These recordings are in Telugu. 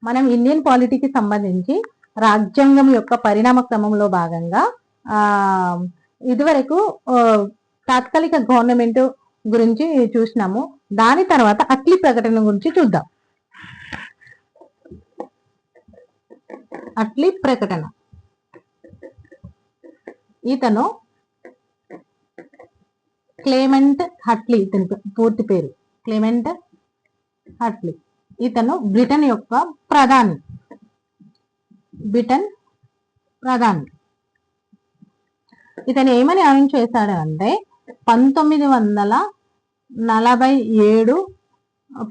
మనం ఇండియన్ పాలిటీకి సంబంధించి రాజ్యాంగం యొక్క పరిణామ క్రమంలో భాగంగా ఇదివరకు తాత్కాలిక గవర్నమెంట్ గురించి చూసినాము. దాని తర్వాత అట్లీ ప్రకటన గురించి చూద్దాం. అట్లీ ప్రకటన, ఇతను క్లెమెంట్ అట్లీ, ఇతని పూర్తి పేరు క్లెమెంట్ అట్లీ. ఇతను బ్రిటన్ యొక్క ప్రధాని. ఇతను ఏమని అనౌన్స్ చేశాడు అంటే 1947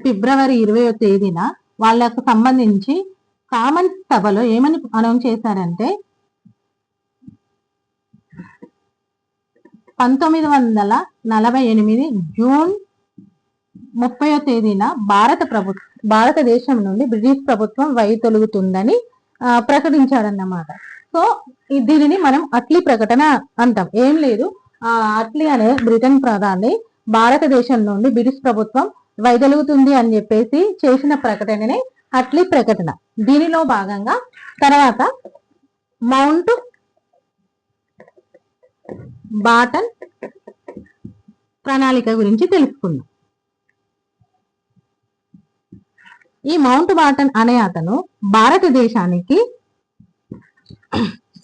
ఫిబ్రవరి 20వ తేదీన వాళ్ళకు సంబంధించి కామన్ సభలో ఏమని అనౌన్స్ చేశారంటే 1948 జూన్ 30వ తేదీన భారతదేశం నుండి బ్రిటిష్ ప్రభుత్వం వైదొలుగుతుందని ప్రకటించాడన్నమాట. సో దీనిని మనం అట్లీ ప్రకటన అంటాం. ఏం లేదు, అట్లీ అనే బ్రిటన్ ప్రధాని భారతదేశం నుండి బ్రిటిష్ ప్రభుత్వం వైదొలుగుతుంది అని చెప్పేసి చేసిన ప్రకటననే అట్లీ ప్రకటన. దీనిలో భాగంగా తర్వాత మౌంట్ బాటన్ ప్రణాళిక గురించి తెలుసుకుందాం. ఈ మౌంట్ బాటన్ అనే అతను భారతదేశానికి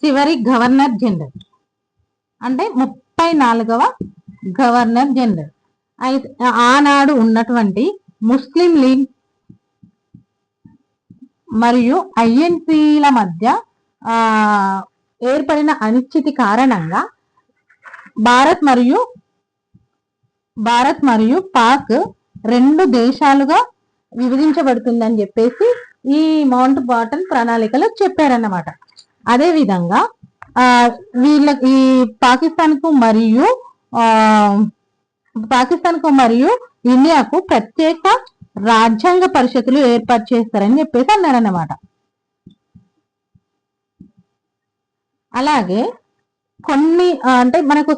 చివరి గవర్నర్ జనరల్, అంటే 34వ గవర్నర్ జనరల్. అయితే ఆనాడు ఉన్నటువంటి ముస్లిం లీగ్ మరియు ఐఎన్సీల మధ్య ఏర్పడిన అనిశ్చితి కారణంగా భారత్ మరియు పాక్ 2 దేశాలుగా విభజించబడుతుందని చెప్పేసి ఈ మౌంట్ బాటన్ ప్రణాళికలో చెప్పారన్నమాట. అదే విధంగా ఈ పాకిస్తాన్ కు మరియు ఇండియాకు ప్రత్యేక రాజ్యాంగ పరిషత్తులు ఏర్పాటు చేస్తారని చెప్పేసి అన్నారన్నమాట. అలాగే కొన్ని అంటే మనకు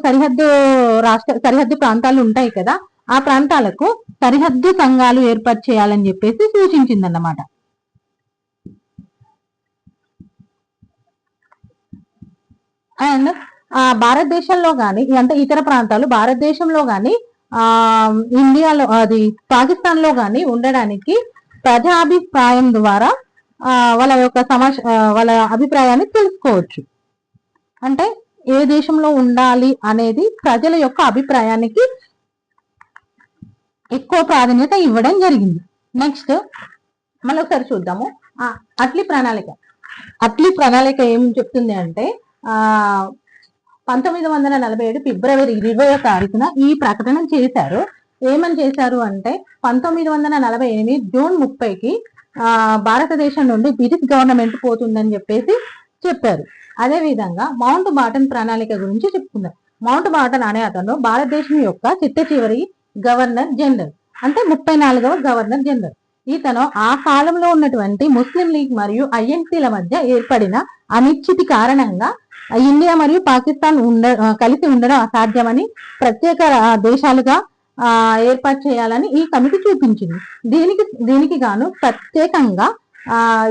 సరిహద్దు ప్రాంతాలు ఉంటాయి కదా, ఆ ప్రాంతాలకు సరిహద్దు సంఘాలు ఏర్పాటు చేయాలని చెప్పేసి సూచించిందన్నమాట. అండ్ భారతదేశంలో కానీ అంటే ఇతర ప్రాంతాలు భారతదేశంలో కానీ ఇండియాలో పాకిస్తాన్ లో కానీ ఉండడానికి ప్రజాభిప్రాయం ద్వారా వాళ్ళ అభిప్రాయాన్ని తెలుసుకోవచ్చు. అంటే ఏ దేశంలో ఉండాలి అనేది ప్రజల యొక్క అభిప్రాయానికి ఎక్కువ ప్రాధాన్యత ఇవ్వడం జరిగింది. నెక్స్ట్ మళ్ళీ ఒకసారి చూద్దాము. అట్లీ ప్రణాళిక ఏం చెప్తుంది అంటే 1947 ఫిబ్రవరి 20వ తారీఖున ఈ ప్రకటన చేశారు. ఏమని చేశారు అంటే 1948 జూన్ 30కి భారతదేశం నుండి బ్రిటిష్ గవర్నమెంట్ పోతుందని చెప్పేసి చెప్పారు. అదే విధంగా మౌంట్ బాటన్ ప్రణాళిక గురించి చెప్పుకుందాం. మౌంట్ బాటన్ అనే అతను భారతదేశం యొక్క చిట్ట గవర్నర్ జనరల్, అంటే 34వ గవర్నర్ జనరల్. ఇతను ఆ కాలంలో ఉన్నటువంటి ముస్లిం లీగ్ మరియు ఐఎన్సీల మధ్య ఏర్పడిన అనిశ్చితి కారణంగా ఇండియా మరియు పాకిస్తాన్ కలిసి ఉండడం అసాధ్యమని ప్రత్యేక దేశాలుగా ఏర్పాటు చేయాలని ఈ కమిటీ చూపించింది. దీనికి గాను ప్రత్యేకంగా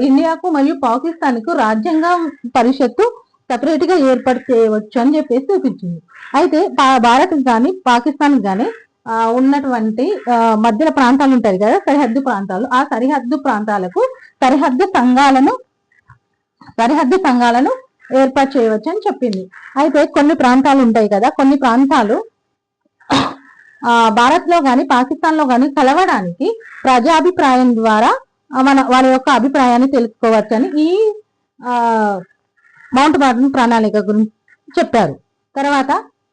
ఇండియాకు మరియు పాకిస్తాన్ కు రాజ్యాంగ పరిషత్తు సపరేట్ గా ఏర్పాటు చేయవచ్చు అని చెప్పేసి చూపించింది. అయితే భారత్ కానీ పాకిస్తాన్ కానీ ఉన్నటువంటి మధ్యలో ప్రాంతాలు ఉంటాయి కదా, సరిహద్దు ప్రాంతాలు, ఆ సరిహద్దు ప్రాంతాలకు సరిహద్దు సంఘాలను ఏర్పాటు చేయవచ్చు అని చెప్పింది. అయితే కొన్ని ప్రాంతాలు ఉంటాయి కదా, కొన్ని ప్రాంతాలు భారత్ లో గాని పాకిస్తాన్ లో గాని కలవడానికి ప్రజాభిప్రాయం ద్వారా వాళ్ళ యొక్క అభిప్రాయాన్ని తెలుసుకోవచ్చు అని ఈ మౌంట్ బాటన్ ప్రణాళిక గురించి చెప్పారు. తర్వాత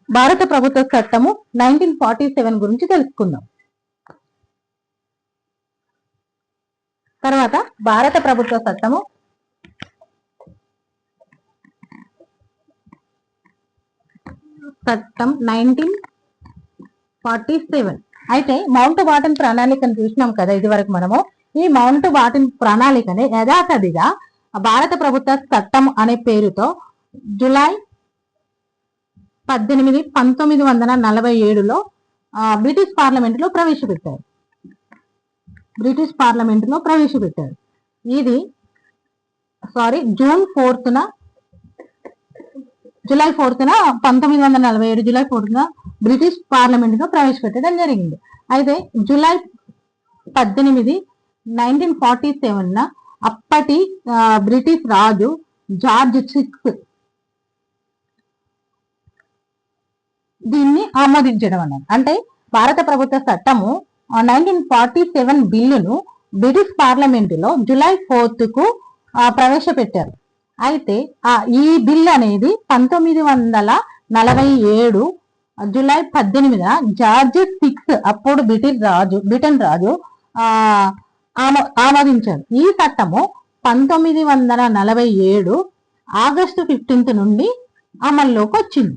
భారత ప్రభుత్వ చట్టము 1947 గురించి తెలుసుకుందాం. తర్వాత భారత ప్రభుత్వ చట్టము 1947. అయితే మౌంట్ బాటన్ ప్రణాళికను చూసినాం కదా ఇది వరకు మనము. ఈ మౌంట్ బాటన్ ప్రణాళికని యథాతథిగా భారత ప్రభుత్వ చట్టం అనే పేరుతో జూలై 18, 1947లో బ్రిటిష్ పార్లమెంట్ లో ప్రవేశపెట్టారు. ఇది జూన్ 4న జూలై 4న 1947 జూలై 4న బ్రిటిష్ పార్లమెంట్ గా ప్రవేశపెట్టడం జరిగింది. అయితే జూలై 18 1947న అప్పటి బ్రిటిష్ రాజు జార్జ్ 6 దీన్ని ఆమోదించడం అన్నది. అంటే భారత ప్రభుత్వ చట్టము 1947 బిల్లును బ్రిటిష్ పార్లమెంటులో జూలై 4కు ప్రవేశపెట్టారు. అయితే ఈ బిల్ అనేది 1947 జూలై 18న జార్జ్ 6 అప్పుడు బ్రిటన్ రాజు ఆమోదించారు. ఈ చట్టము 1947 ఆగస్టు 15 నుండి అమల్లోకి వచ్చింది.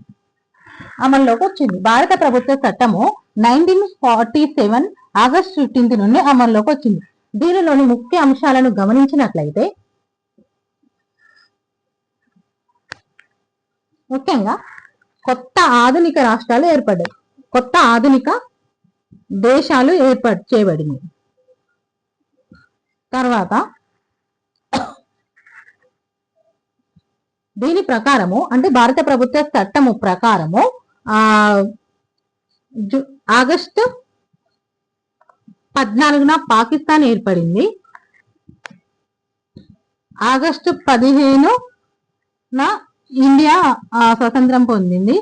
భారత ప్రభుత్వ చట్టము 1947 ఆగస్టు 15 నుండి అమల్లోకి వచ్చింది. దీనిలోని ముఖ్య అంశాలను గమనించినట్లయితే ముఖ్యంగా కొత్త ఆధునిక రాష్ట్రాలు ఏర్పడ్డాయి, కొత్త ఆధునిక దేశాలు ఏర్పాటు చేయబడినాయి. తర్వాత దీని ప్రకారము అంటే భారత ప్రభుత్వ చట్టము ప్రకారము ఆగస్టు 14న పాకిస్తాన్ ఏర్పడింది. ఆగస్టు 15న ఇండియా స్వతంత్రం పొందింది.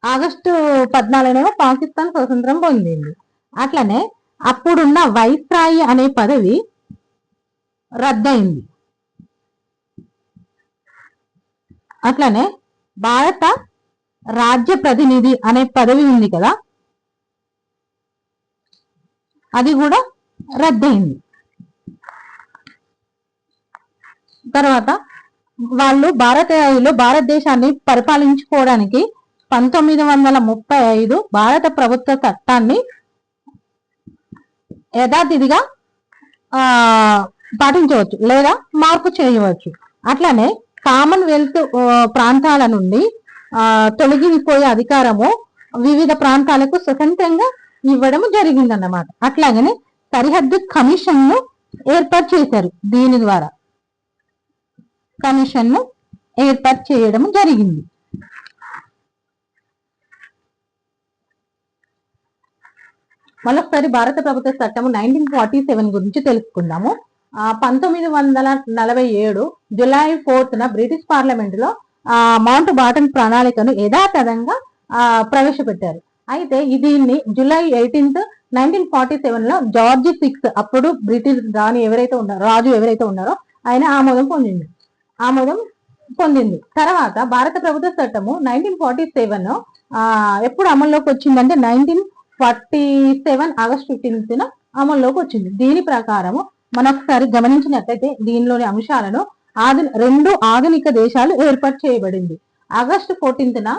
ఆగస్టు 14న పాకిస్తాన్ స్వతంత్రం పొందింది. అట్లనే అప్పుడున్న వైస్రాయి అనే పదవి రద్దయింది. అట్లనే భారత రాజ్య ప్రతినిధి అనే పదవి ఉంది కదా, అది కూడా రద్దయింది. తర్వాత వాళ్ళు భారతదేశాన్ని పరిపాలించుకోవడానికి 1935 భారత ప్రభుత్వ చట్టాన్ని యథాతిథిగా పాటించవచ్చు లేదా మార్పు చేయవచ్చు. అట్లనే కామన్వెల్త్ ప్రాంతాల నుండి తొలగిపోయే అధికారము వివిధ ప్రాంతాలకు స్వతంత్రంగా ఇవ్వడం జరిగిందన్నమాట. అట్లాగనే సరిహద్దు కమిషన్ ను ఏర్పాటు చేశారు. దీని ద్వారా కమిషన్ ను ఏర్పాటు చేయడం జరిగింది. మరొకసారి భారత ప్రభుత్వ చట్టము 1947 గురించి తెలుసుకుందాము. 1947 జూలై 4న బ్రిటిష్ పార్లమెంట్ లో మౌంట్ బాటన్ ప్రణాళికను యథాతథంగా ప్రవేశపెట్టారు. అయితే దీన్ని జూలై 18 1947 లో జార్జ్ 6 అప్పుడు బ్రిటిష్ రాజు ఎవరైతే ఉన్నారో ఆయన ఆమోదం పొందింది. తర్వాత భారత ప్రభుత్వ చట్టము 1947 ఎప్పుడు అమల్లోకి వచ్చిందంటే 1947 ఆగస్టు 15న అమల్లోకి వచ్చింది. దీని ప్రకారము మనొకసారి గమనించినట్లయితే దీనిలోని అంశాలను రెండు ఆధునిక దేశాలు ఏర్పాటు చేయబడింది. ఆగస్టు 14న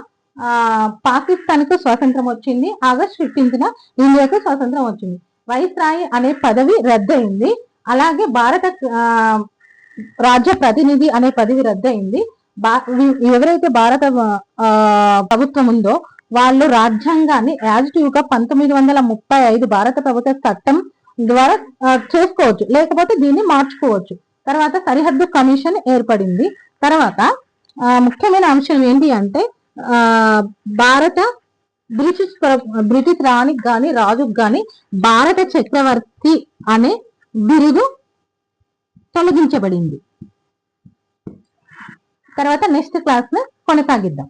పాకిస్తాన్ కు స్వాతంత్రం వచ్చింది. ఆగస్టు 15న ఇండియాకు స్వాతంత్రం వచ్చింది. వైస్రాయి అనే పదవి రద్దయింది. అలాగే భారత రాజ్య ప్రతినిధి అనే పదవి రద్దయింది. ఎవరైతే భారత ప్రభుత్వం ఉందో వాళ్ళు రాజ్యాంగాన్ని యాజిటివ్ గా 1935 భారత ప్రభుత్వ చట్టం ద్వారా చేసుకోవచ్చు, లేకపోతే దీన్ని మార్చుకోవచ్చు. తర్వాత సరిహద్దు కమిషన్ ఏర్పడింది. తర్వాత ముఖ్యమైన అంశం ఏంటి అంటే భారత బ్రిటిష్ రాణికి గాని రాజుకు గాని భారత చక్రవర్తి అనే బిరుదు తొలగించబడింది. తర్వాత నెక్స్ట్ క్లాస్ ను కొనసాగిద్దాం.